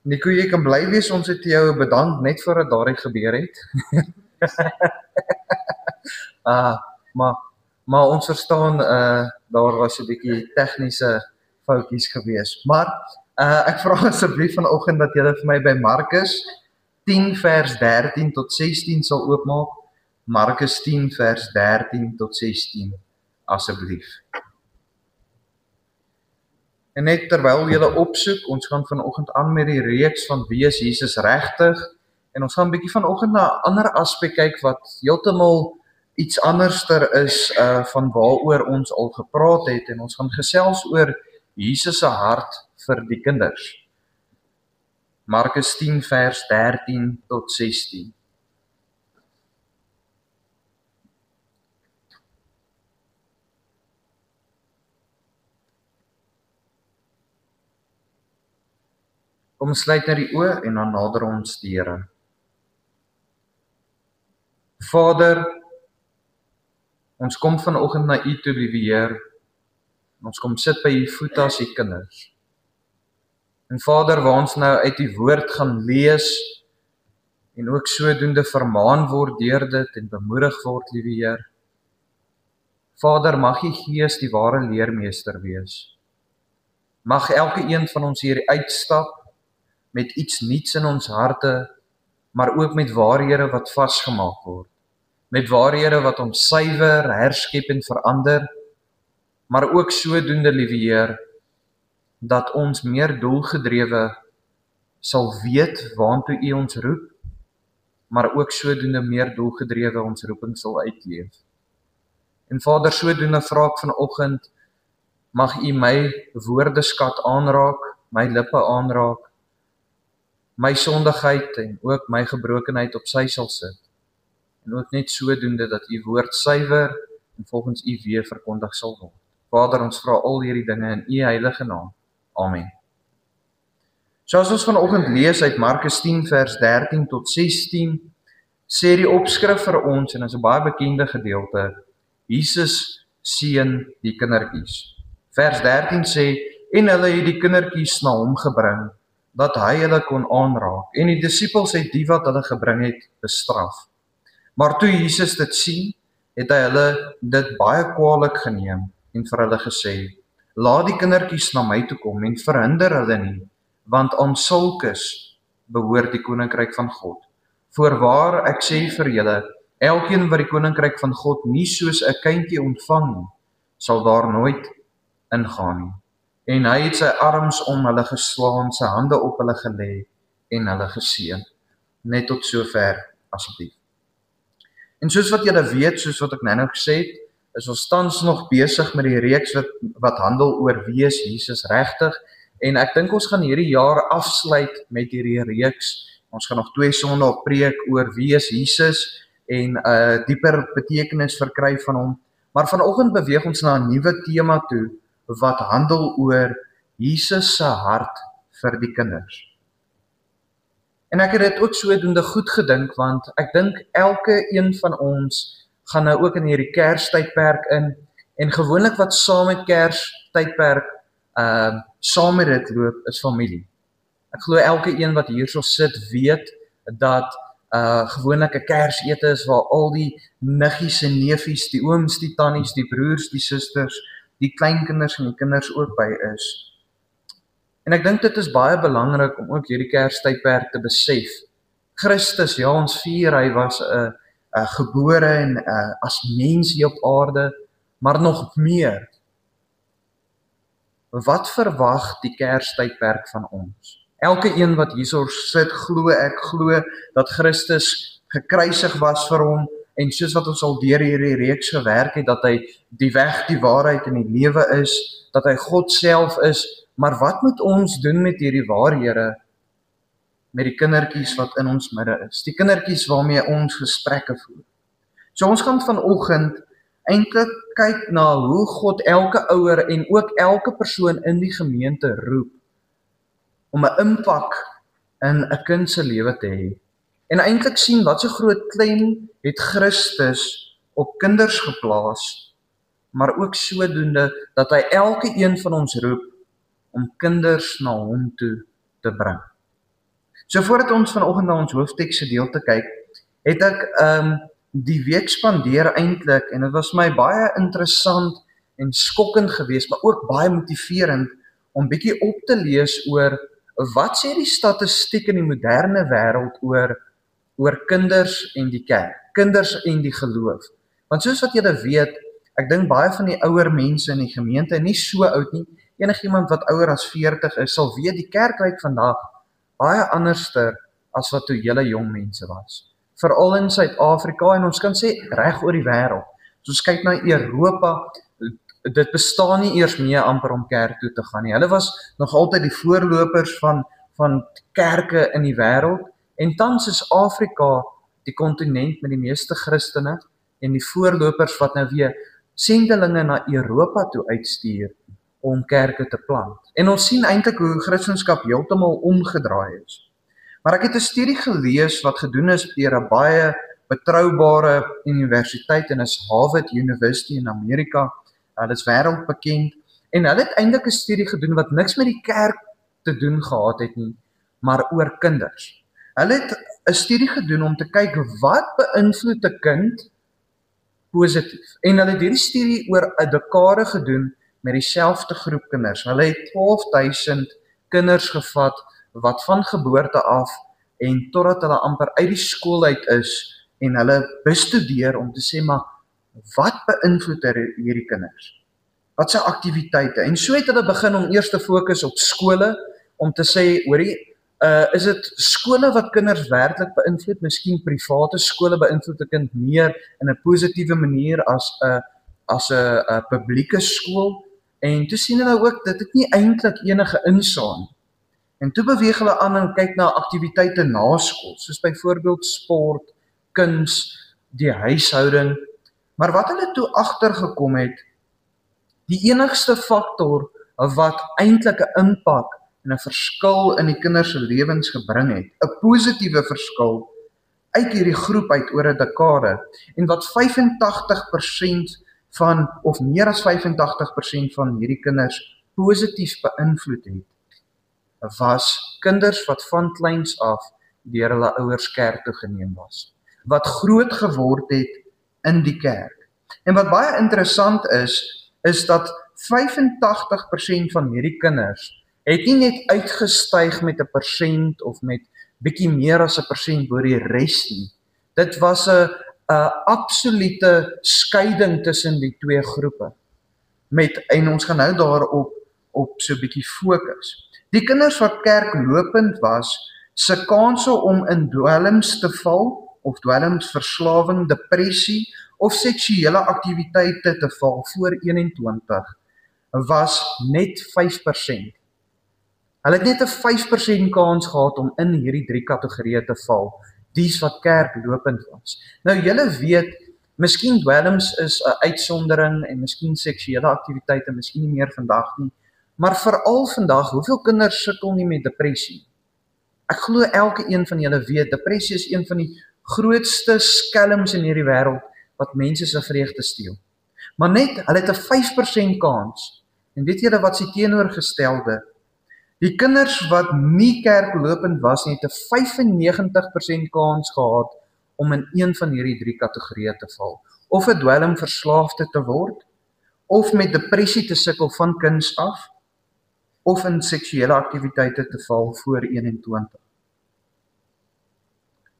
Nico, jy kan bly wees, ons het jou bedank net voordat daardie gebeur het. Maar ons verstaan, daar was 'n bietjie tegniese foutjies gewees. Maar ek vra asseblief vanoggend dat julle vir my by Markus 10 vers 13 tot 16 sal oopmaak. Markus 10 vers 13 tot 16, asseblief. En net terwyl julle opsoek, ons gaan vanoggend aan met die reeks van wie is Jesus regtig, en ons gaan 'n bietjie vanoggend na 'n ander aspek kyk wat heeltemal iets anderster is van waaroor ons al gepraat het, en ons gaan gesels oor Jesus se hart vir die kinders. Markus 10 vers 13 tot 16. Kom sluit net die oë en dan nader ons die Here. Vader, ons kom vanoggend na U toe, liewe Heer. Ons kom sit by U voete as U kinders. En Vader, waar ons nou uit U woord gaan lees en ook sodoende vermaan word deur dit en bemoedig word, liewe Heer. Vader, mag U Gees die ware leermeester wees. Mag elke een van ons hier uitstap met iets nuuts in ons harte, maar ook met waarhede wat vasgemaak word. Met waarhede wat ons suiwer, herskep en verander, maar ook sodoende, liewe Heer, dat ons meer doelgedrewe sal weet waantoe U ons roep, maar ook sodoende meer doelgedrewe ons roeping sal uitleef. En Vader, sodoende vra ek vanoggend, mag U my woordeskat aanraak, my lippe aanraak, my sondigheid en ook my gebrokenheid op sy sal sit. En ook net sodoende dat U woord suiwer en volgens U weë verkondig sal word. Vader, ons vra al hierdie dinge in U heilige naam. Amen. So as ons vanoggend lees uit Markus 10 vers 13 tot 16, sê die opskrif vir ons, en dit is 'n baie bekende gedeelte, Jesus seën die kindertjies. Vers 13 sê, en hulle het die kindertjies na hom gebring, dat hy hulle kon aanraak, en die disippels het die wat hulle gebring het bestraf. Maar toe Jesus dit sien, het hy hulle dit baie kwaadlik geneem en vir hulle gesê, laat die kindertjies na my toe kom en verhinder hulle nie, want aan sulkes behoort die koninkryk van God. Voorwaar, ek sê vir julle, elkeen wat die koninkryk van God nie soos 'n kindjie ontvang nie, sal daar nooit ingaan nie. En hy het sy arms om hulle geslaan, sy hande op hulle gelê en hulle geseën. Net tot sover asseblief. En soos wat julle weet, soos wat ek nou gesê het, is ons tans nog besig met die reeks wat handel oor wie is Jesus regtig, en ek dink ons gaan hierdie jaar afsluit met hierdie reeks. Ons gaan nog 2 sondae preek oor wie is Jesus en dieper betekenis verkry van hom. Maar vanoggend beweeg ons na 'n nuwe tema toe wat handel oor Jesus se hart vir die kinders. En ek het dit ook sodoende goed gedink, want ek dink elke een van ons gaan nou ook in hierdie Kerstydperk in, en gewoonlik wat saam met Kerstydperk saam met dit loop, is familie. Ek glo elke een wat hierso sit weet dat gewoonlik 'n Kersete is waar al die niggies en neefies, die ooms, die tannies, die broers, die susters, die kleinkinders en die kinders ook by is. En ek dink dit is baie belangrik om ook hierdie Kerstydperk te besef. Christus, ja, ons vier, hy was gebore en as mens hier op aarde, maar nog meer. Wat verwag die Kerstydperk van ons? Elke een wat hierso sit, ek glo dat Christus gekruisig was vir hom, en soos wat ons al deur hierdie reeks gewerk het, dat hy die weg, die waarheid en die lewe is, dat hy God self is, maar wat moet ons doen met hierdie waarhede, met die kindertjies wat in ons midde is, die kindertjies waarmee ons gesprekke voer? So ons gaan vanoggend eintlik kyk na hoe God elke ouer en ook elke persoon in die gemeente roep om 'n impak in 'n kind se lewe te hê. En eintlik sien wat so groot klem het Christus op kinders geplaas, maar ook sodoende dat hy elke een van ons roep om kinders na hom toe te bring. So voordat ons vanoggend na ons hoofteks gedeelte kyk, het ek die week spandeer eintlik en dit was my baie interessant en skokkend geweest, maar ook baie motiverend om bietjie op te lees oor wat sê die statistiek in die moderne wêreld oor kinders en die kerk, kinders en die geloof. Want soos wat julle weet, ek dink baie van die ouer mense in die gemeente, nie so oud nie, enigiemand wat ouer as 40 is, sal weet die kerk lyk vandag baie anderster as wat toe julle jong mense was. Veral in Suid-Afrika en ons kan sê reg oor die wêreld. As ons kyk na Europa, dit bestaan nie eers meer amper om kerk toe te gaan nie. Hulle was nog altyd die voorlopers van kerke in die wêreld en tans is Afrika die kontinent met die meeste Christene en die voorlopers wat nou weer sendelinge na Europa toe uitstuur om kerke te plant. En ons sien eintlik hoe Christendom heeltemal omgedraai is. Maar ek het 'n studie gelees wat gedoen is deur 'n baie betroubare universiteit en is Harvard University in Amerika. Dit is wêreldbekend en hulle het eintlik 'n studie gedoen wat niks met die kerk te doen gehad het nie, maar oor kinders. Hulle het 'n studie gedoen om te kyk wat beïnvloed 'n kind positief. En hulle het hierdie studie oor 'n dekade gedoen met dieselfde groep kinders. Hulle het 12,000 kinders gevat wat van geboorte af en totdat hulle amper uit die skool uit is en hulle bestudeer om te sê maar wat beïnvloed hierdie kinders? Wat se aktiwiteite? En so het hulle begin om eers te fokus op skole om te sê, hoorie, is dit skole wat kinders werklik beïnvloed? Miskien private skole beïnvloed 'n kind meer in 'n positiewe manier as 'n publieke skool. En toe sien hulle ook dit het nie eintlik enige insaag nie. En toe beweeg hulle aan en kyk na aktiwiteite na skool, soos byvoorbeeld sport, kuns, die huishouding. Maar wat hulle toe agtergekom het, die enigste faktor wat eintlik 'n impak en 'n verskil in die kinders se lewens gebring het, 'n positiewe verskil uit hierdie groep uit oor 'n dekade, en wat 85% van, of meer as 85% van hierdie kinders positief beïnvloed het, was kinders wat van kleins af deur hulle ouers kerk toe geneem was, wat groot geword het in die kerk. En wat baie interessant is dat 85% van hierdie kinders het nie net uitgestyg met 'n persent of met bietjie meer as 'n persent oor die res nie. Dit was 'n absolute skeiding tussen die twee groepe. En ons gaan nou daarop so bietjie fokus. Die kinders wat kerklopend was, se kanse om in dwelms te val, of dwelmsverslawing, depressie of seksuele aktiwiteite te val voor 21, was net 5%. Hulle het net 'n 5% kans gehad om in hierdie 3 kategorieë te val, dies wat kerklopend was. Nou julle weet, miskien dwelms is 'n uitsondering en miskien seksuele aktiwiteite, miskien nie meer vandag nie, maar veral vandag, hoeveel kinders sukkel nie met depressie? Ek glo elke een van julle weet, depressie is een van die grootste skelms in hierdie wêreld wat mense se vreugde steel. Maar net, hulle het 'n 5% kans. En weet julle wat se teenoorgestelde? Die kinders wat nie kerklopend was nie, het 'n 95% kans gehad om in een van hierdie 3 kategorieë te val. Of 'n dwelmverslaafde te word, of met depressie te sukkel van kinds af, of in seksuele aktiwiteite te val voor 21.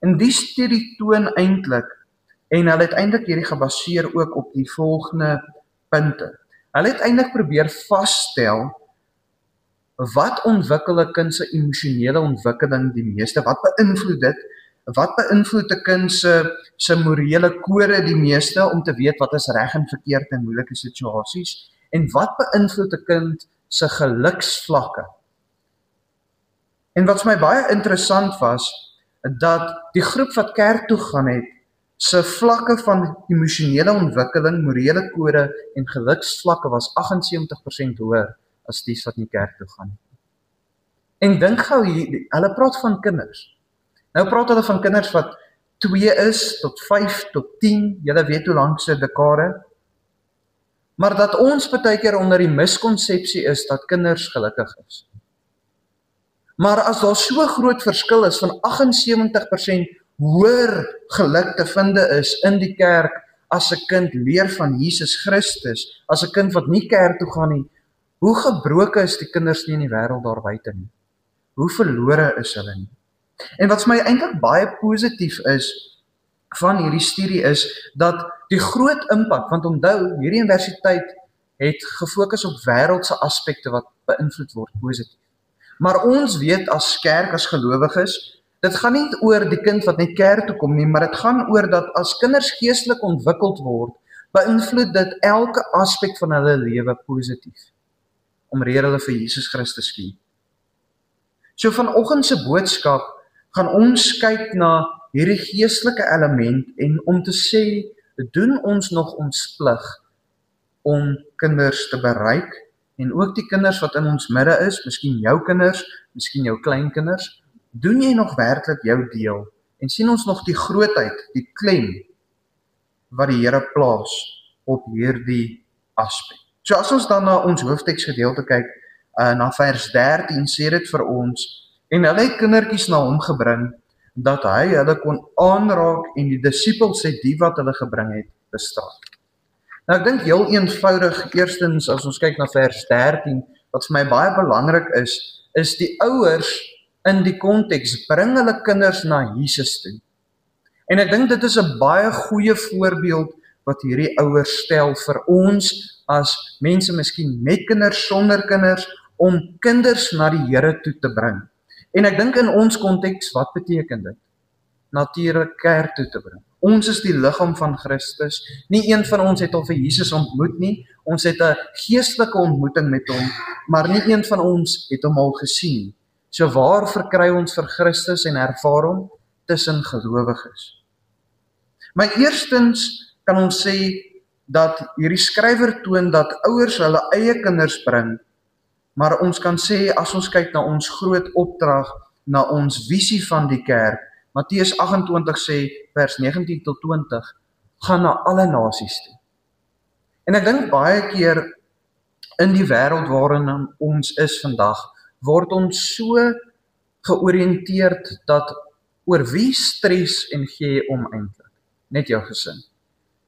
En die studie toon eintlik, en hulle het eintlik hierdie gebaseer ook op die volgende punte. Hulle het eintlik probeer vasstel, wat ontwikkel 'n kind se emosionele ontwikkeling die meeste? Wat beïnvloed dit? Wat beïnvloed 'n kind se morele kode die meeste om te weet wat is reg en verkeerd in moeilike situasies? En wat beïnvloed 'n kind se geluksvlakke? En wat vir my baie interessant was, dat die groep wat kerk toe gaan het, se vlakke van emosionele ontwikkeling, morele kode en geluksvlakke was 78% hoër as die wat nie kerk toe gaan. En dink gou hier, hulle praat van kinders. Nou praat hulle van kinders wat 2 is, tot 5, tot 10, julle weet hoe lank se dekade. Maar dat ons baie keer onder die miskonsepsie is dat kinders gelukkig is. Maar as daar so groot verskil is van 78% hoër geluk te vind is in die kerk as 'n kind leer van Jesus Christus, as 'n kind wat nie kerk toe gaan nie, hoe gebroke is die kinders nie in die wêreld daar buite nie? Hoe verlore is hulle nie? En wat vir my eintlik baie positief is van hierdie studie is dat die groot impak, want onthou, hierdie universiteit het gefokus op wêreldse aspekte wat beïnvloed word positief. Maar ons weet as kerk, as gelowiges, dit gaan nie oor die kind wat net kerk toe kom nie, maar dit gaan oor dat as kinders geestelik ontwikkeld word, beïnvloed dit elke aspek van hulle lewe positief, omrede hulle vir Jesus Christus ken. So vanoggend se boodskap gaan ons kyk na hierdie geestelike element en om te sê, doen ons nog ons plig om kinders te bereik en ook die kinders wat in ons midde is, miskien jou kinders, miskien jou kleinkinders, doen jy nog werklik jou deel en sien ons nog die grootheid, die klem wat die Here plaas op hierdie aspek. So as ons dan na ons hoofteksgedeelte kyk, na vers 13 sê dit vir ons, en hulle het kindertjies na hom gebring, dat hy hulle kon aanraak en die disippels het die wat hulle gebring het, bestaan. Nou ek dink heel eenvoudig, eerstens as ons kyk na vers 13, wat vir my baie belangrik is die ouers in die konteks, bring hulle kinders na Jesus toe. En ek dink dit is 'n baie goeie voorbeeld wat hierdie ouers stel vir ons as mense miskien met kinders, sonder kinders, om kinders na die Here toe te bring. En ek dink in ons konteks, wat beteken dit? Natuurlik kerk toe te bring. Ons is die liggaam van Christus. Nie een van ons het al vir Jesus ontmoet nie. Ons het 'n geestelike ontmoeting met hom, maar nie een van ons het hom al gesien. So waar verkry ons vir Christus en ervaar hom? Tussen gelowiges. Maar eerstens kan ons sê dat hierdie skrywer toon dat ouers hulle eie kinders bring, maar ons kan sê as ons kyk na ons groot opdrag, na ons visie van die kerk, Matteus 28 sê vers 19 tot 20, gaan na alle nasies toe. En ek dink baie keer in die wêreld waarin ons is vandag, word ons so georiënteerd dat oor wie stres en gee om eintlik? Net jou gesin.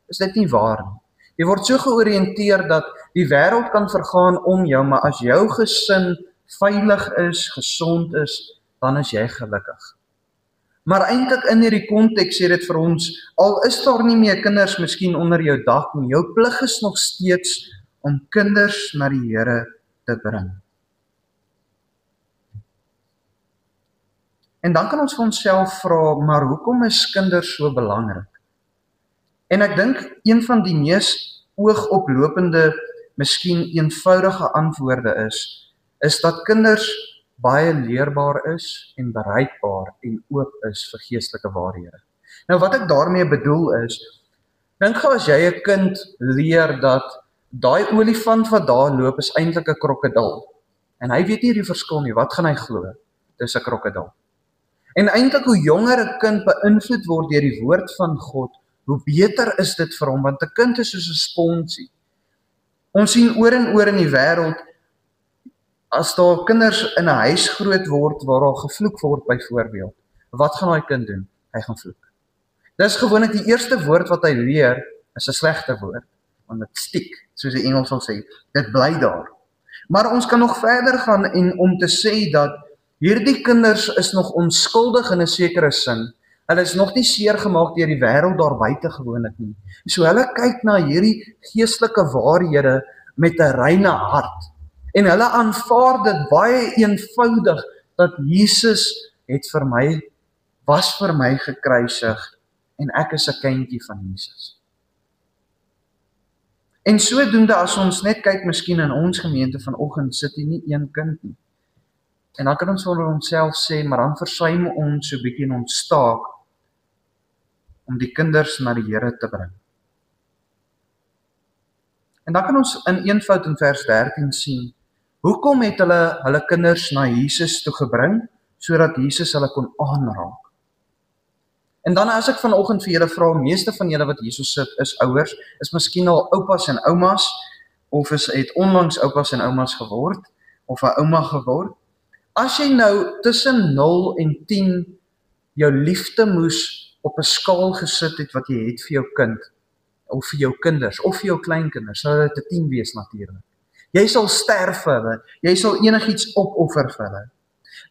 Is dit nie waar nie? Jy word so georiënteer dat die wêreld kan vergaan om jou, maar as jou gesin veilig is, gesond is, dan is jy gelukkig. Maar eintlik in hierdie konteks sê dit vir ons, al is daar nie meer kinders miskien onder jou dak nie, jou plig is nog steeds om kinders na die Here te bring. En dan kan ons vir onsself vra, maar hoekom is kinders so belangrik? En ek dink een van die mees oogoplopende, miskien eenvoudige antwoorde is dat kinders baie leerbaar is en bereikbaar en oop is vir geestelike waarhede. Nou wat ek daarmee bedoel is, dink gou as jy 'n kind leer dat daai olifant wat daar loop is eintlik 'n krokodil. En hy weet nie die verskil nie, wat gaan hy glo? Dis 'n krokodil. En eintlik hoe jonger 'n kind beïnvloed word deur die woord van God, hoe beter is dit vir hom, want 'n kind is soos 'n sponsie. Ons sien oor en oor in die wêreld, as daar kinders in 'n huis groot word waar daar gevloek word byvoorbeeld, wat gaan daai kind doen? Hy gaan vloek. Dis gewoonlik die eerste woord wat hy leer, is 'n slegte woord, want dit stiek, soos die Engels sal sê, dit bly daar. Maar ons kan nog verder gaan en om te sê dat hierdie kinders is nog onskuldig in 'n sekere sin. Hulle is nog nie seer gemaak deur die wêreld daar buite gewoonlik nie. So hulle kyk na hierdie geestelike waarhede met 'n reine hart. En hulle aanvaar dit baie eenvoudig dat Jesus was vir my gekruisig en ek is 'n kindjie van Jesus. En sodoende as ons net kyk miskien in ons gemeente vanoggend sit hier nie een kind nie. En dan kan ons vir onsself sê, maar dan versuim ons so 'n bietjie in ons taak om die kinders na die Here te bring. En dan kan ons in eenvoud in vers 13 sien, hoekom het hulle kinders na Jesus toe gebring, sodat Jesus hulle kon aanraak. En dan as ek vanoggend vir julle vra, meeste van julle wat hierso sit is ouers, is miskien al oupas en oumas, of het onlangs oupas en oumas geword, of 'n ouma geword. As jy nou tussen 0 en 10 jou liefde moes op 'n skaal gesit het wat jy het vir jou kind, of vir jou kinders, of vir jou kleinkinders, sal dit 'n 10 wees natuurlik. Jy sal sterf vir hulle, jy sal enigiets opoffer vir hulle.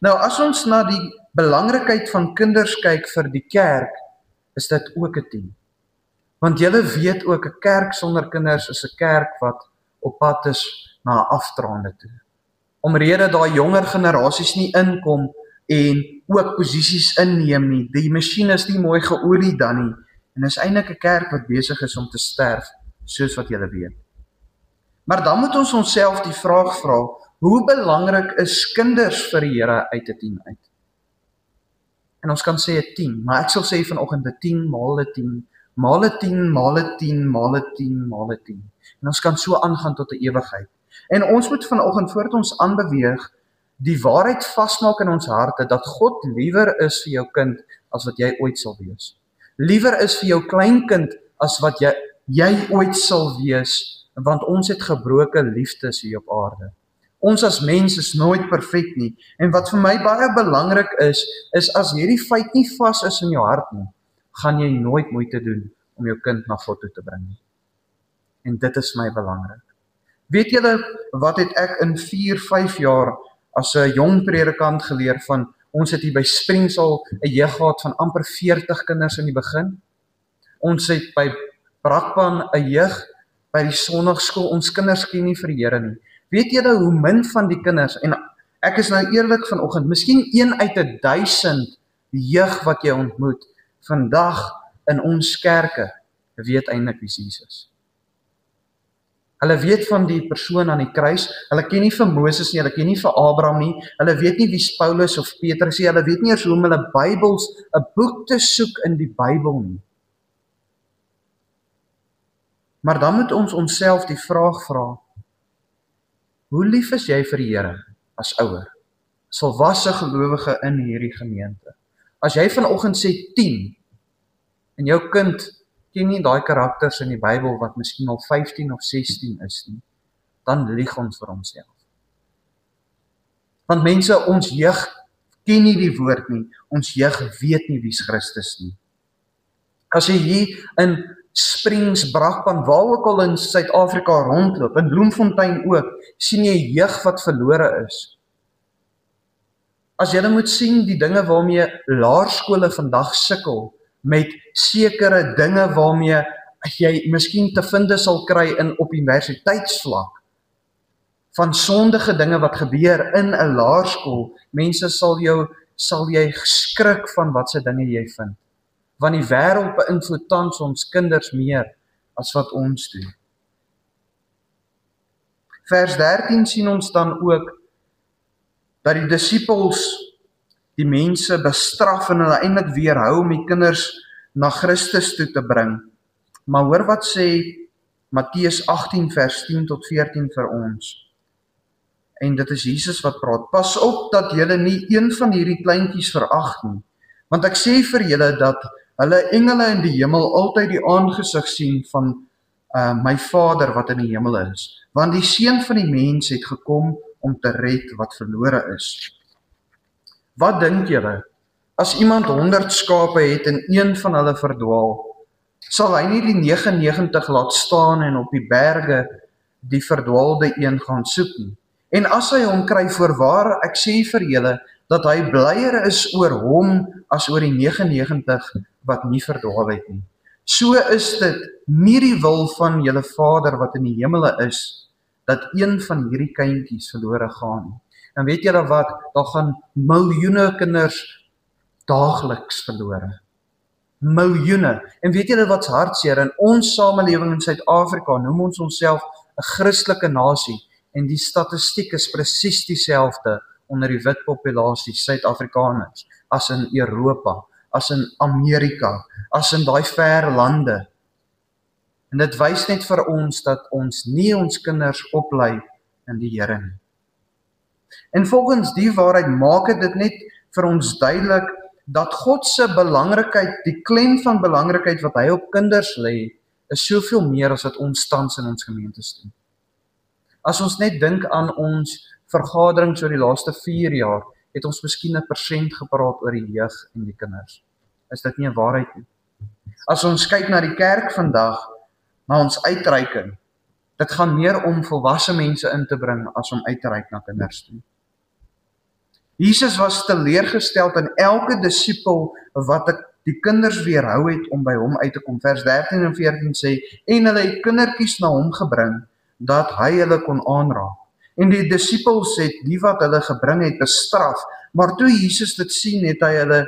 Nou as ons na die belangrikheid van kinders kyk vir die kerk, is dit ook 'n 10. Want julle weet ook, 'n kerk sonder kinders is 'n kerk wat op pad is na 'n afdraande toe. Omrede daai jonger generasies nie inkom en ook posisies inneem nie, die masjien is nie mooi geolie dan nie, en is eintlik 'n kerk wat besig is om te sterf, soos wat julle weet. Maar dan moet ons onsself die vraag vra, hoe belangrik is kinders vir die Here uit 'n 10 uit? En ons kan sê 'n 10, maar ek sal sê vanoggend 'n 10 maal 'n 10, maal 'n 10, maal 'n 10, maal 'n 10, maal 'n 10. En ons kan so aangaan tot 'n ewigheid. En ons moet vanoggend, voordat ons aanbeweeg, die waarheid vasmaak in ons harte, dat God liewer is vir jou kind, as wat jy ooit sal wees. Liewer is vir jou kleinkind, as wat jy ooit sal wees, want ons het gebroke liefdes hier op aarde. Ons as mens is nooit perfek nie, en wat vir my baie belangrik is as hierdie feit nie vas is in jou hart nie, gaan jy nooit moeite doen om jou kind na God toe te bring nie. En dit is my belangrik. Weet julle, wat het ek in 4-5 jaar as 'n jong predikant geleer van, ons het hier by Springs al 'n jeug gehad van amper 40 kinders in die begin. Ons het by Brakpan 'n jeug, by die Sondagskool, ons kinders ken nie vir die Here nie. Weet julle hoe min van die kinders, en ek is nou eerlik vanoggend, miskien 1 uit 1000 jeug wat jy ontmoet, vandag in ons kerke, weet eintlik wie Jesus. Hulle weet van die persoon aan die kruis, hulle ken nie vir Moses nie, hulle ken nie vir Abraham nie, hulle weet nie wie Paulus of Petrus nie, hulle weet nie eers hoe om hulle Bybels, 'n boek te soek in die Bybel nie. Maar dan moet ons onsself die vraag vra, hoe lief is jy vir die Here as ouer, as volwasse gelowige in hierdie gemeente? As jy vanoggend sê 10, en jou kind ken nie daai karakters in die Bybel wat miskien al 15 of 16 is nie, dan lieg ons vir onsself. Want mense, ons jeug ken nie die woord nie, ons jeug weet nie wie's Christus nie. As jy hier in Springs, Brakpan, waar ook al in Suid-Afrika rondloop, in Bloemfontein ook, sien jy jeug wat verlore is. As jy moet sien die dinge waarmee laerskole vandag sukkel, met sekere dinge waarmee jy miskien te vinde sal kry op universiteitsvlak, van sondige dinge wat gebeur in 'n laerskool, mense sal jy skrik van wat se dinge jy vind. Want die wêreld beïnvloed tans ons kinders meer as wat ons doen. Vers 13 sien ons dan ook dat die disippels die mense bestraf en hulle eintlik weerhou om die kinders na Christus toe te bring. Maar hoor wat sê Matteus 18 vers 10 tot 14 vir ons. En dit is Jesus wat praat. Pas op dat julle nie een van hierdie kleintjies verag nie. Want ek sê vir julle dat hulle engele in die hemel altyd die aangesig sien van my Vader wat in die hemel is. Want die Seun van die mens het gekom om te red wat verlore is. Wat dink julle? As iemand 100 skape het en een van hulle verdwaal, sal hy nie die 99 laat staan en op die berge die verdwaalde een gaan soek nie. En as hy hom kry, voorwaar, ek sê vir julle, dat hy blyer is oor hom as oor die 99 wat nie verdwaal het nie. So is dit nie die wil van julle Vader wat in die hemele is, dat een van hierdie kindjies verlore gaan. En weet julle wat, daar gaan miljoene kinders daagliks verlore. Miljoene. En weet julle wat's hartseer? In ons samelewing in Suid-Afrika noem ons onsself 'n Christelike nasie, en die statistiek is presies dieselfde onder die wit populasie Suid-Afrikaners, as in Europa, as in Amerika, as in daai ver lande. En dit wys net vir ons dat ons nie ons kinders oplei in die Here nie. En volgens die waarheid maak dit net vir ons duidelik dat God se belangrikheid, die klem van belangrikheid wat hy op kinders lê, is soveel meer as wat ons tans in ons gemeentes doen. As ons net dink aan ons vergaderings oor die laaste 4 jaar, het ons miskien 1% gepraat oor die jeug en die kinders. Is dit nie 'n waarheid nie? As ons kyk na die kerk vandag, na ons uitreiking, dit gaan meer om volwasse mense in te bring as om uit te reik na kinders toe. Jesus was teleurgesteld in elke disipel wat die kinders weerhou het om by hom uit te kom. Vers 13 en 14 sê, en hulle het kindertjies na hom gebring, dat hy hulle kon aanraak. En die disipels het die wat hulle gebring het bestraf, maar toe Jesus dit sien, het hy hulle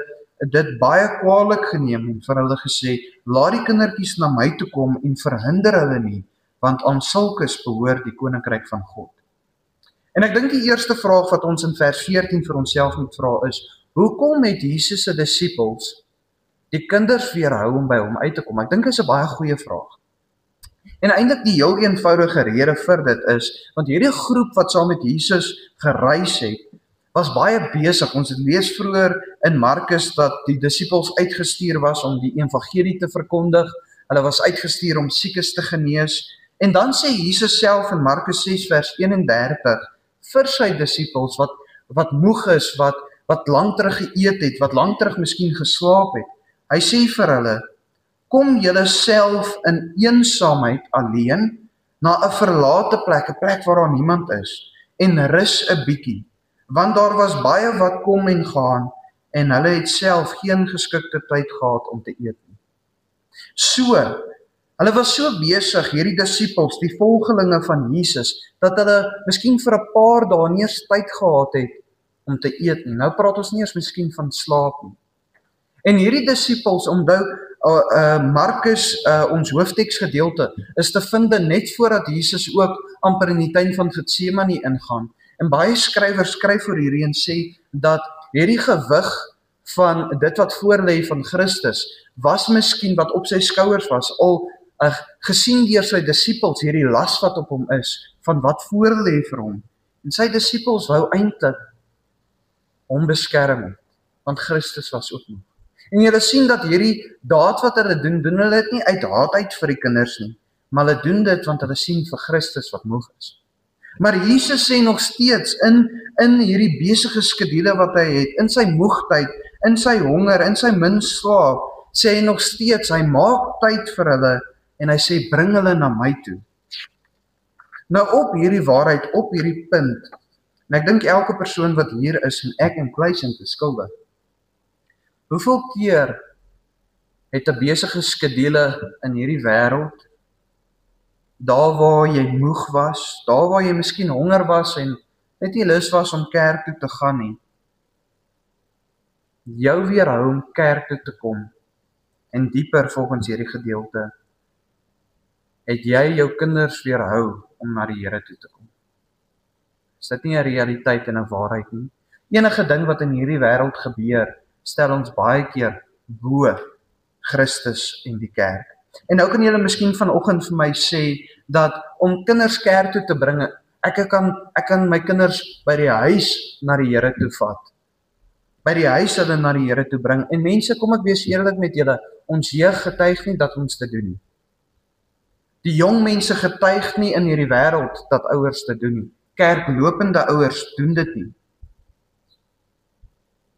dit baie kwaadlik geneem en vir hulle gesê, laat die kindertjies na my toe kom en verhinder hulle nie, want aan sulkes behoort die koninkryk van God. En ek dink die eerste vraag wat ons in vers 14 vir onsself moet vra is, hoekom het Jesus se disipels die kinders weerhou om by hom uit te kom? Ek dink dit is 'n baie goeie vraag. En eintlik die heel eenvoudige rede vir dit is, want hierdie groep wat saam met Jesus gereis het, was baie besig. Ons het lees vroeër in Markus dat die disipels uitgestuur was om die evangelie te verkondig. Hulle was uitgestuur om siekes te genees. En dan sê Jesus self in Markus 6 vers 31 vir sy disipels wat moeg is, wat lank terug geëet het, wat lank terug miskien geslaap het. Hy sê vir hulle, kom julle self in eensaamheid alleen na 'n verlate plek, 'n plek waar daar niemand is, en rus 'n bietjie, want daar was baie wat kom en gaan, en hulle het self geen geskikte tyd gehad om te eet nie. So, hulle was so besig, hierdie disipels, die volgelinge van Jesus, dat hulle miskien vir 'n paar dae nie eens tyd gehad het om te eet nie. Nou praat ons nie eens miskien van slaap nie. En hierdie disipels, onthou, Markus, ons hoofteksgedeelte, is te vind net voordat Jesus ook amper in die tuin van Getsemane ingaan. En baie skrywers skryf oor hierdie en sê dat hierdie gewig van dit wat voorlê van Christus, was miskien wat op sy skouers was, al gesien deur sy disipels, hierdie las wat op hom is, van wat voorlê vir hom. En sy disipels wou eintlik hom beskerm het, want Christus was ook nog. En julle sien dat hierdie daad wat hulle doen hulle dit nie uit haat uit vir die kinders nie, maar hulle doen dit want hulle sien vir Christus wat moeg is. Maar Jesus sê nog steeds in hierdie besige skedule wat hy het, in sy moegtyd, in sy honger, in sy min slaap, sê hy nog steeds, hy maak tyd vir hulle en hy sê bring hulle na my toe. Nou op hierdie waarheid, op hierdie punt, en ek dink elke persoon wat hier is en ek inclusief is skuldig. Hoeveel keer het 'n besige skedule in hierdie wêreld, daar waar jy moeg was, daar waar jy miskien honger was en net nie lus was om kerk toe te gaan nie, jou weerhou om kerk toe te kom, en dieper volgens hierdie gedeelte, het jy jou kinders weerhou om na die Here toe te kom. Is dit nie 'n realiteit en 'n waarheid nie? Enige ding wat in hierdie wêreld gebeur, stel ons baie keer bo Christus en die kerk. En nou kan julle miskien vanoggend vir my sê, dat om kinders kerk toe te bring, ek kan my kinders by die huis na die Here toe vat. By die huis hulle na die Here toe bring. En mense, kom ek wees eerlik met julle, ons jeug getuig nie dat ons dit doen nie. Die jong mense getuig nie in hierdie wêreld dat ouers dit doen nie. Kerklopende ouers doen dit nie.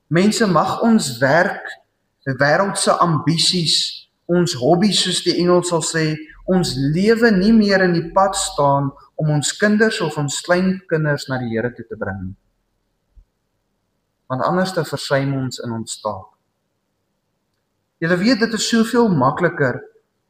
Mense, mag ons werk, wêreldse ambisies, ons hobbies soos die Engels sal sê, ons lewe nie meer in die pad staan om ons kinders of ons kleinkinders na die Here toe te bring nie. Want anders te versuim ons in ons taak. Julle weet, dit is soveel makliker,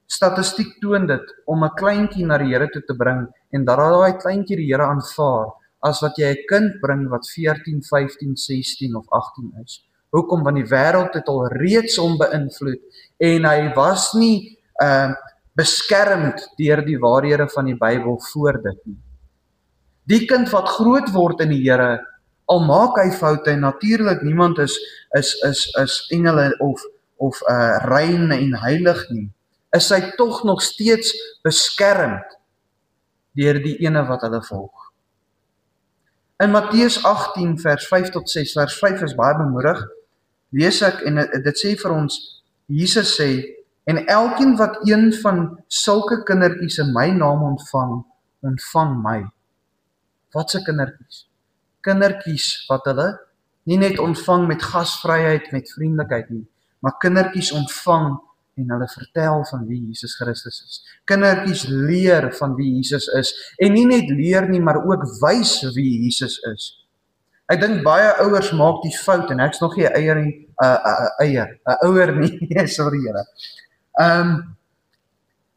statistiek toon dit, om 'n kleintjie na die Here toe te bring, en dat daai kleintjie die Here aanvaar, as wat jy 'n kind bring wat 14, 15, 16 of 18 is. Hoekom? Want die wêreld het al reeds hom beïnvloed, en hy was nie beskermd deur die waarhede van die Bybel voor dit nie. Die kind wat groot word in die Here, al maak hy foute, en natuurlik niemand is engele of rein en heilig nie, is hy tog nog steeds beskermd deur die ene wat hulle volg. In Matteus 18 vers 5 tot 6, vers 5 is baie bemoedig, lees ek, en dit sê vir ons, Jesus sê, en elkeen wat een van sulke kindertjies in my naam ontvang, ontvang my. Wat se kindertjies? Kindertjies wat hulle Nie net ontvang met gasvryheid, met vriendelikheid nie, maar kindertjies ontvang en hulle vertel van wie Jesus Christus is. Kindertjies leer van wie Jesus is, en nie net leer nie, maar ook wys wie Jesus is. Ek dink baie ouers maak die fout, en ek's nog nie 'n ouer nie, sorry julle.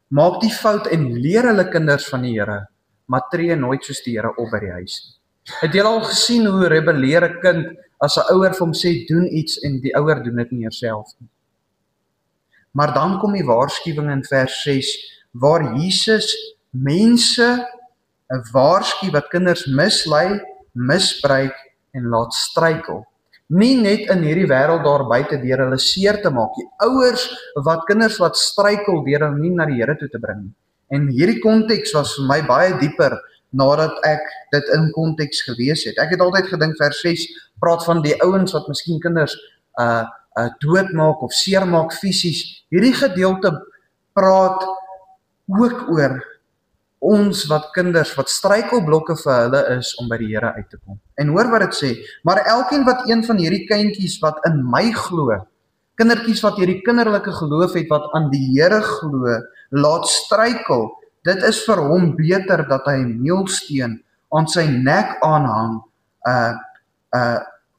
Maak die fout en leer hulle kinders van die Here, maar tree nooit soos die Here op by die huis nie. Het julle al gesien hoe rebelleer 'n kind as 'n ouer vir hom sê doen iets en die ouer doen dit nie self nie? Maar dan kom die waarskuwing in vers 6 waar Jesus mense waarsku wat kinders mislei, misbruik en laat struikel. Nie net in hierdie wêreld daar buite deur hulle seer te maak nie. Ouers wat kinders laat struikel deur hulle nie na die Here toe te bring nie. En hierdie konteks was vir my baie dieper nadat ek dit in konteks gelees het. Ek het altyd gedink vers 6 praat van die ouens wat miskien kinders doodmaak of seermaak fisies. Hierdie gedeelte praat ook oor ons wat kinders, wat struikelblokke vir hulle is om by die Here uit te kom. En hoor wat dit sê, maar elkeen wat een van hierdie kindjies wat in my glo, kindertjies wat hierdie kinderlike geloof het, wat aan die Here glo, laat struikel, dit is vir hom beter dat hy 'n meelsteen aan sy nek aanhang,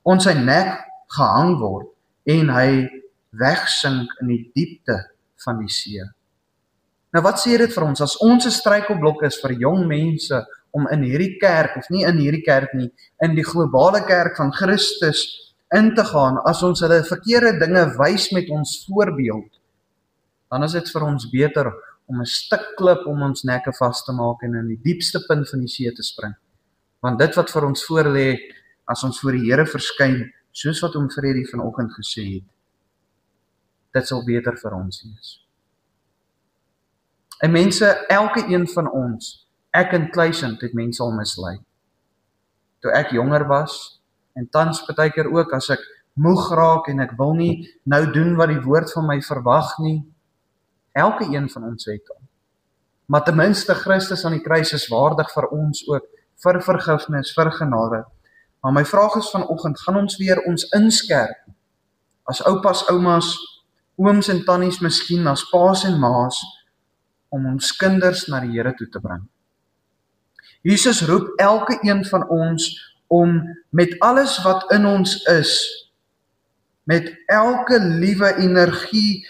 aan sy nek gehang word, en hy wegsink in die diepte van die see. Nou wat sê dit vir ons, as ons 'n struikelblok is vir jong mense om in hierdie kerk, of nie in hierdie kerk nie, in die globale kerk van Christus in te gaan, as ons hulle verkeerde dinge wys met ons voorbeeld, dan is dit vir ons beter om 'n stuk klip om ons nekke vas te maak en in die diepste punt van die see te spring. Want dit wat vir ons voor lê, as ons voor die Here verskyn, soos wat oom Freddy vanoggend gesê het, dit sal beter vir ons wees. En mense, elke een van ons, ek in kluisend, het mense al mislei. Toe ek jonger was, en tans partykeer ook, as ek moeg raak en ek wil nie nou doen wat die woord van my verwag nie, elke een van ons het al. Maar ten minste Christus aan die kruis is waardig vir ons ook, vir vergifnis, vir genade. Maar my vraag is vanoggend, gaan ons weer ons inskerp, as oupas, oumas, ooms en tannies miskien, as paas en maas, om ons kinders na die Here toe te bring. Jesus roep elke een van ons om met alles wat in ons is, met elke liewe energie,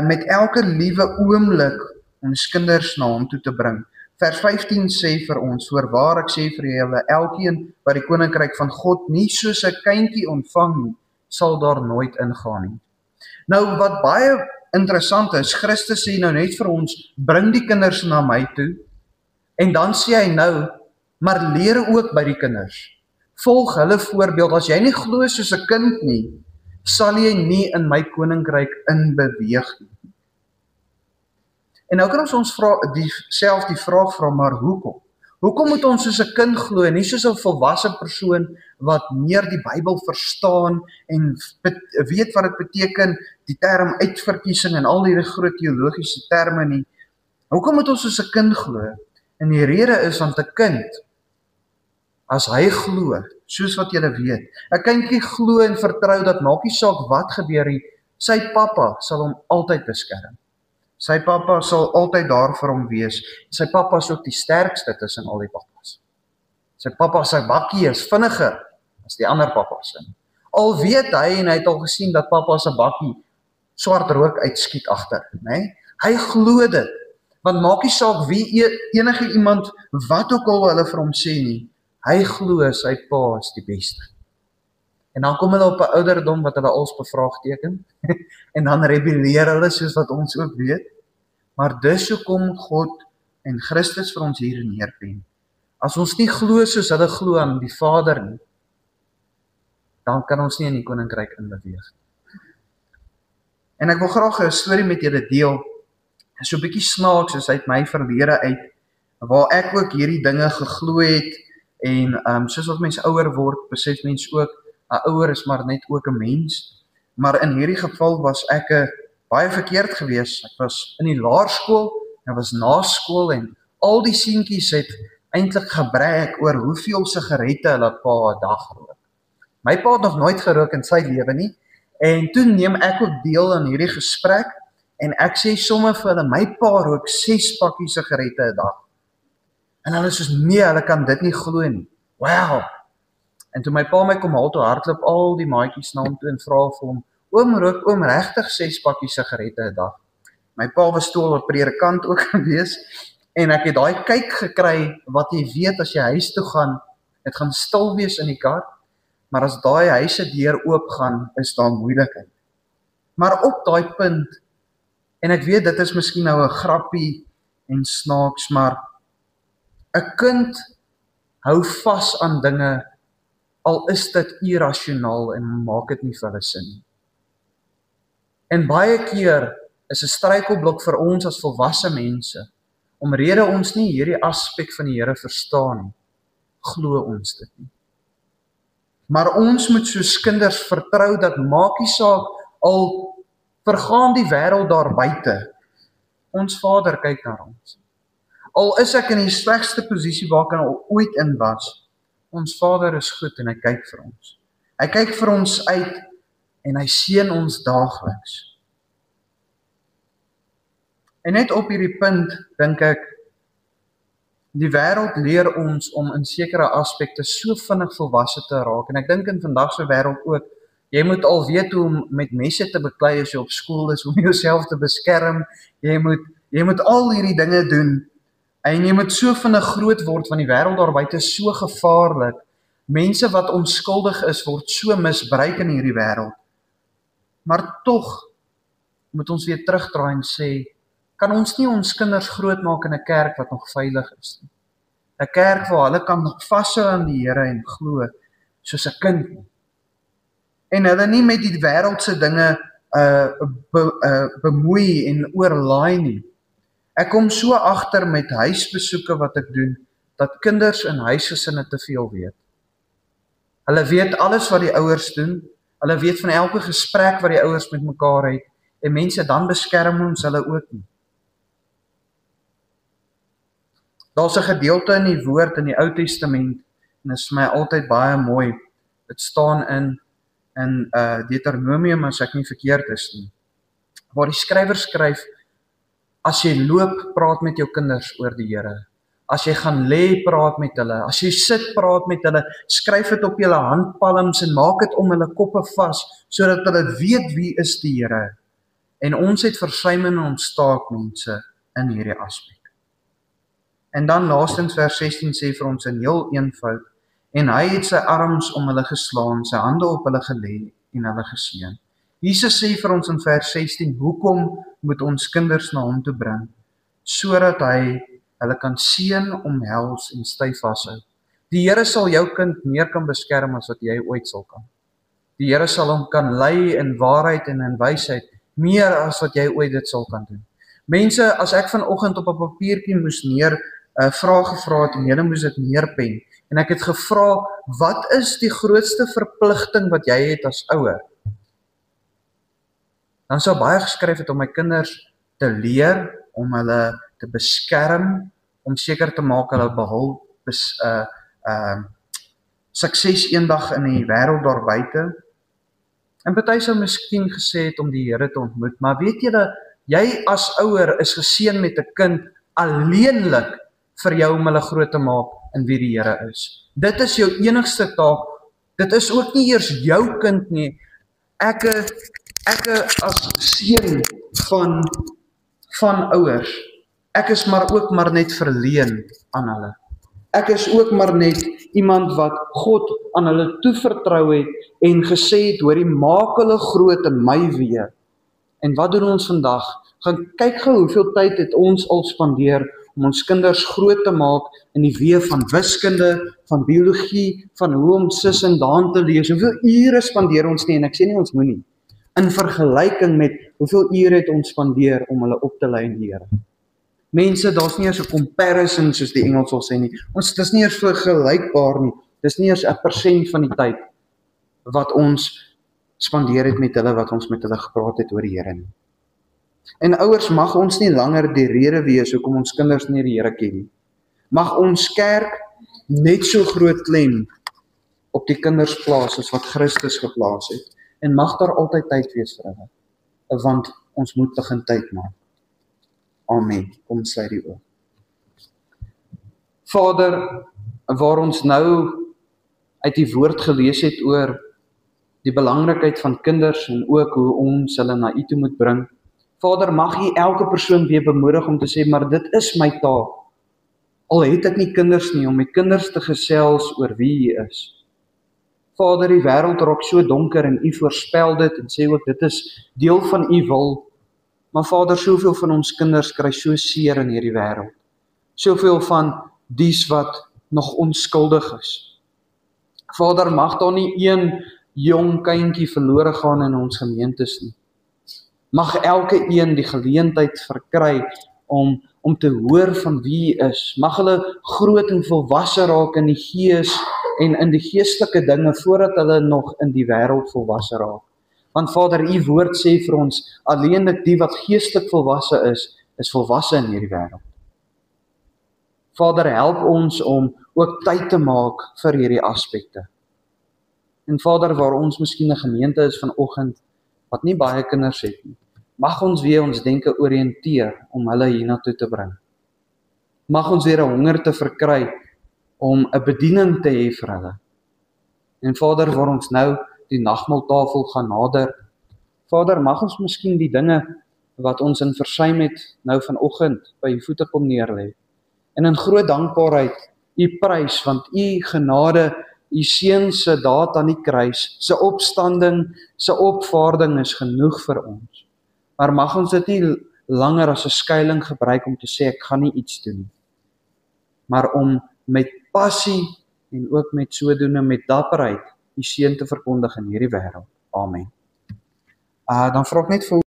met elke liewe oomblik, ons kinders na hom toe te bring. Vers 15 sê vir ons, voorwaar ek sê vir julle, elkeen wat die koninkryk van God nie soos 'n kindjie ontvang nie, sal daar nooit ingaan nie. Nou wat baie interessant is, Christus sê nou net vir ons, bring die kinders na my toe, en dan sê hy nou, maar leer ook by die kinders. Volg hulle voorbeeld, as jy nie glo soos 'n kind nie, sal jy nie in my koninkryk inbeweeg nie. En nou kan ons self die vraag vra, maar hoekom? Hoekom moet ons soos 'n kind glo, en nie soos 'n volwasse persoon wat meer die Bybel verstaan en weet wat dit beteken, die term uitverkiesing en al hierdie groot teologiese terme nie. Hoekom moet ons soos 'n kind glo? En die rede is, want 'n kind, as hy glo, soos wat julle weet, 'n kindjie glo en vertrou dat maak nie saak wat gebeur nie, sy pappa sal hom altyd beskerm. Sy pappa sal altyd daar vir hom wees. Sy pappa is ook die sterkste tussen al die pappas. Sy pappa se bakkie is vinniger as die ander pappas. Al weet hy, en hy het al gesien dat pappa se bakkie swart rook uitskiet agter, né? Hy glo dit. Want maak nie saak wie enige iemand wat ook al hulle vir hom sê nie. Hy glo sy pa is die beste. En dan kom hulle op 'n ouderdom wat hulle als bevraagteken en dan rebelleer hulle soos wat ons ook weet. Maar dis hoekom God en Christus vir ons hier neerpen. As ons nie glo soos hulle glo aan die Vader nie, dan kan ons nie in die koninkryk inbeweeg. En ek wil graag 'n storie met julle deel. So 'n bietjie snaaks is uit my verlede uit, waar ek ook hierdie dinge geglo het. En soos wat mense ouer word, besef mens ook, 'n ouer is maar net ook 'n mens. Maar in hierdie geval was ek baie verkeerd geweest. Ek was in die laerskool, ek was na skool, en al die seentjies het eintlik gebrek oor hoeveel sigarette hulle pa 'n dag rook. My pa het nog nooit gerook in sy lewe nie, en toe neem ek ook deel aan hierdie gesprek, en ek sê sommer vir hulle, my pa rook 6 pakkies sigarette 'n dag. En hulle is soos, nee, hulle kan dit nie glo nie. Wow! En toe my pa my kom haal, toe hardloop al die maatjies na hom toe en vra vir hom, rook oom regtig 6 pakkies sigarette 'n dag? My pa was toe al 'n predikant ook gewees, en ek het daai kyk gekry, wat jy weet as jy huis toe gaan, dit gaan stil wees in die kar, maar as daai huis se deur oop gaan, is daar moeilikheid. Maar op daai punt, en ek weet dit is miskien nou 'n grappie en snaaks, maar 'n kind hou vas aan dinge, al is dit irrasionaal en maak dit nie vir hulle sin nie. En baie keer is 'n struikelblok vir ons as volwasse mense, omrede ons nie hierdie aspek van die Here verstaan nie, glo ons dit nie. Maar ons moet soos kinders vertrou dat maak nie saak, al vergaan die wêreld daar buite, ons Vader kyk na ons. Al is ek in die slegste posisie waar ek al ooit in was, ons Vader is goed en hy kyk vir ons. Hy kyk vir ons uit en hy seën ons daagliks. En net op hierdie punt, dink ek, die wêreld leer ons om in sekere aspekte so vinnig volwasse te raak. En ek dink in vandag se wêreld ook, jy moet al weet hoe om met messe te beklei as jy op skool is, om jouself te beskerm. Jy moet al hierdie dinge doen. En jy moet so vinnig groot word, want die wêreld daar buite is so gevaarlik. Mense wat onskuldig is, word so misbruik in hierdie wêreld. Maar tog moet ons weer terugdraai en sê, kan ons nie ons kinders grootmaak in 'n kerk wat nog veilig is nie. 'n Kerk waar hulle kan nog vashou aan die Here en glo, soos 'n kind nie. En hulle nie met die wêreldse dinge bemoei en oorlaai nie. Ek kom so agter met huisbesoeke wat ek doen, dat kinders in huisgesinne te veel weet. Hulle weet alles wat die ouers doen, hulle weet van elke gesprek wat die ouers met mekaar het, en mense dan beskerm ons hulle ook nie. Daar's 'n gedeelte in die woord in die Ou Testament, en dit is vir my altyd baie mooi. Dit staan in Deuteronomium, as ek nie verkeerd is nie, waar die skrywer skryf, as jy loop, praat met jou kinders oor die Here. As jy gaan lê, praat met hulle. As jy sit, praat met hulle. Skryf dit op julle handpalms en maak dit om hulle koppe vas, sodat hulle weet wie is die Here. En ons het versuim in ons taak, mense, in hierdie aspek. En dan laastens vers 16 sê vir ons in heel eenvoud, en hy het sy arms om hulle geslaan, sy hande op hulle gelê en hulle geseën. Jesus sê vir ons in vers 16, hoekom moet ons kinders na hom toe bring, sodat hy hulle kan seën, omhels en styf vashou. Die Here sal jou kind meer kan beskerm as wat jy ooit sal kan. Die Here sal hom kan lei in waarheid en in wysheid, meer as wat jy ooit dit sal kan doen. Mense, as ek vanoggend op 'n papiertjie moes vrae gevra het, en julle moes dit neerpen, en ek het gevra, wat is die grootste verpligting wat jy het as ouer? Dan sou baie geskryf het om my kinders te leer, om hulle te beskerm, om seker te maak hulle behul sukses eendag in die wêreld daar buite. En party sou miskien gesê het om die Here te ontmoet, maar weet julle, jy as ouer is geseën met 'n kind alleenlik vir jou om hulle groot te maak in wie die Here is. Dit is jou enigste taak. Dit is ook nie eers jou kind nie. Ek as seun van ouers, ek is maar ook maar net verleen aan hulle. Ek is ook maar net iemand wat God aan hulle toevertrou het en gesê het, hoorie, maak hulle groot in my weë. En wat doen ons vandag? Gaan kyk gou hoeveel tyd het ons al spandeer om ons kinders groot te maak in die weë van wiskunde, van biologie, van hoe om sis en daan te lees. Hoeveel ure spandeer ons nie, en ek sê nie ons moenie, in vergelyking met hoeveel ure het ons spandeer om hulle op te lei in die Here. Mense, daar's nie eers 'n comparison soos die Engels sal sê nie. Dis nie eers vergelykbaar nie. Dis nie eers 1% van die tyd wat ons spandeer het met hulle, wat ons met hulle gepraat het oor die Here nie. En ouers, mag ons nie langer die rede wees hoekom ons kinders nie die Here ken nie. Mag ons kerk net so groot klem op die kinders plaas soos wat Christus geplaas het. En mag daar altyd tyd wees vir hulle, want ons moet begin tyd maak. Amen. Kom sluit die oog. Vader, waar ons nou uit die woord gelees het oor die belangrikheid van kinders en ook hoe ons hulle na U toe moet bring. Vader, mag U elke persoon weer bemoedig om te sê, maar dit is my taak. Al het ek nie kinders nie, om met kinders te gesels oor wie U is. Vader, die wêreld raak so donker en U voorspel dit en sê ook dit is deel van U wil. Maar Vader, soveel van ons kinders kry so seer in hierdie wêreld. Soveel van dies wat nog onskuldig is. Vader, mag daar nie een jong kindjie verlore gaan in ons gemeentes nie. Mag elke een die geleentheid verkry om te hoor van wie U is. Mag hulle groot en volwasse raak in die gees en in die geestelike dinge voordat hulle nog in die wêreld volwasse raak. Want Vader, U woord sê vir ons, alleenlik die wat geestelik volwasse is volwasse in hierdie wêreld. Vader, help ons om ook tyd te maak vir hierdie aspekte. En Vader, waar ons miskien 'n gemeente is vanoggend wat nie baie kinders het nie, mag ons weer ons denke oriënteer om hulle hiernatoe te bring. Mag ons weer 'n honger te verkry om 'n bediening te hê vir hulle. En Vader, waar ons nou die nagmaaltafel gaan nader, Vader, mag ons miskien die dinge wat ons in versuim het nou vanoggend by U voete kom neerlê. En in groot dankbaarheid U prys, want U genade, U seun se daad aan die kruis, se opstanding, se opvaarding is genoeg vir ons. Maar mag ons dit nie langer as 'n skuiling gebruik om te sê ek gaan nie iets doen nie. Maar om met passie en ook met sodoende met dapperheid U seun te verkondig in hierdie wêreld. Amen. Dan vra ek net vir